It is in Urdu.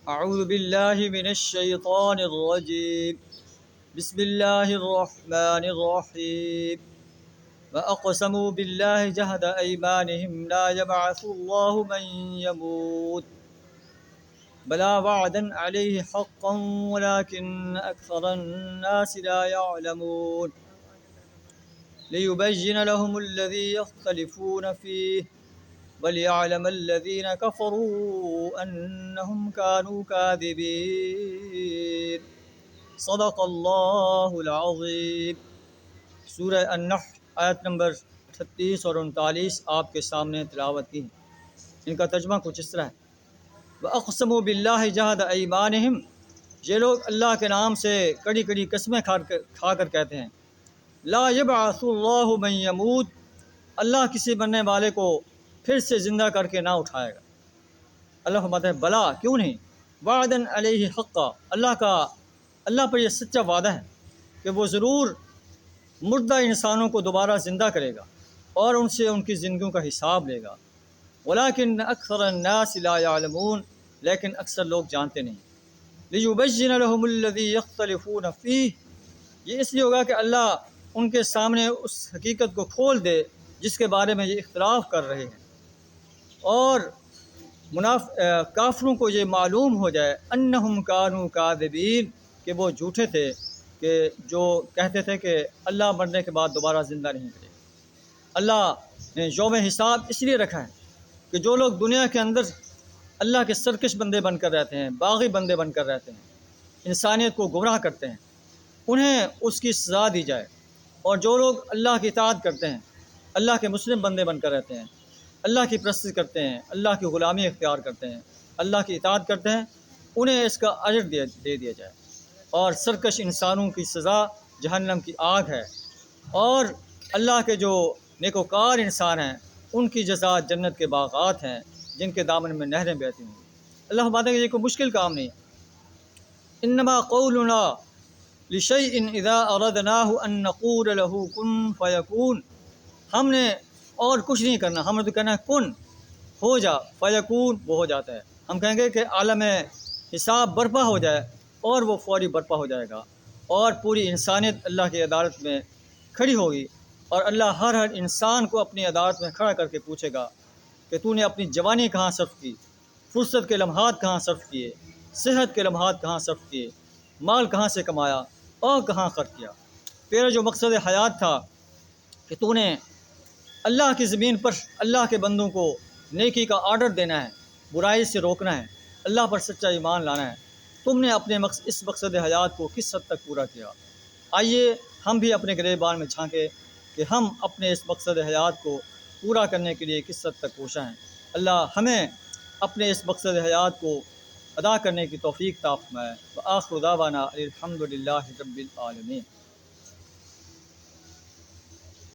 أعوذ بالله من الشيطان الرجيم. بسم الله الرحمن الرحيم. وأقسموا بالله جهد أيمانهم لا يبعث الله من يموت بلى وعدا عليه حقا ولكن أكثر الناس لا يعلمون ليبين لهم الذي يختلفون فيه وليعلم الذين كفروا أنهم كانوا كاذبين. صدق اللہ العظیم. سورہ النحل آیت نمبر 38 اور 39 آپ کے سامنے تلاوت کی. ان کا ترجمہ کچھ اس طرح ہے: وَأَقْسَمُوا بِاللَّهِ جَهْدَ أَيْمَانِهِمْ، یہ لوگ اللہ کے نام سے کڑی کڑی قسمیں کھا کر کہتے ہیں لا يبعث اللہ من يموت، اللہ کسی مرنے والے کو پھر سے زندہ کر کے نہ اٹھائے گا. اللہ فرماتے ہیں بلا، کیوں نہیں، وعدن علیہ حقا، اللہ پر یہ سچا وعدہ ہے کہ وہ ضرور مردہ انسانوں کو دوبارہ زندہ کرے گا اور ان سے ان کی زندگیوں کا حساب لے گا. ولیکن اکثر الناس لا يعلمون، لیکن اکثر لوگ جانتے نہیں. لیبین لهم الذی یختلفون فیہ، یہ اس لیے ہوگا کہ اللہ ان کے سامنے اس حقیقت کو کھول دے جس کے بارے میں یہ اختلاف کر رہے ہیں، اور کافروں کو یہ معلوم ہو جائے انہم کانوا کاذبین، کہ وہ جھوٹے تھے، کہ جو کہتے تھے کہ اللہ مرنے کے بعد دوبارہ زندہ نہیں کرے. اللہ نے یوم حساب اس لیے رکھا ہے کہ جو لوگ دنیا کے اندر اللہ کے سرکش بندے بن کر رہتے ہیں، باغی بندے بن کر رہتے ہیں، انسانیت کو گمراہ کرتے ہیں، انہیں اس کی سزا دی جائے. اور جو لوگ اللہ کی اطاعت کرتے ہیں، اللہ کے مسلم بندے بن کر رہتے ہیں، اللہ کی پرستش کرتے ہیں، اللہ کی غلامی اختیار کرتے ہیں، اللہ کی اطاعت کرتے ہیں، انہیں اس کا اجر دے دیا جائے. اور سرکش انسانوں کی سزا جہنم کی آگ ہے، اور اللہ کے جو نیکوکار انسان ہیں ان کی جزا جنت کے باغات ہیں جن کے دامن میں نہریں بہتی ہیں. اللہ فرماتے ہیں کہ یہ کوئی مشکل کام نہیں. انما قولنا لشیء اذا اردناہ ان نقول له کن فیکون، ہم نے اور کچھ نہیں کرنا، ہم نے تو کہنا ہے کن، ہو جا، فیکون، وہ ہو جاتا ہے. ہم کہیں گے کہ عالم حساب برپا ہو جائے اور وہ فوری برپا ہو جائے گا، اور پوری انسانیت اللہ کی عدالت میں کھڑی ہوگی، اور اللہ ہر انسان کو اپنی عدالت میں کھڑا کر کے پوچھے گا کہ تو نے اپنی جوانی کہاں صرف کی، فرصت کے لمحات کہاں صرف کیے، صحت کے لمحات کہاں صرف کیے، مال کہاں سے کمایا اور کہاں خرچ کیا. تیرا جو مقصد حیات تھا کہ تو نے اللہ کی زمین پر اللہ کے بندوں کو نیکی کا آرڈر دینا ہے، برائی سے روکنا ہے، اللہ پر سچا ایمان لانا ہے، تم نے اپنے اس مقصد حیات کو کس حد تک پورا کیا؟ آئیے ہم بھی اپنے گریبان میں جھانکیں کہ ہم اپنے اس مقصد حیات کو پورا کرنے کے لیے کس حد تک کوشاں ہیں. اللہ ہمیں اپنے اس مقصد حیات کو ادا کرنے کی توفیق عطا فرمائے. وآخر دعوانا الحمد للہ رب العالمین.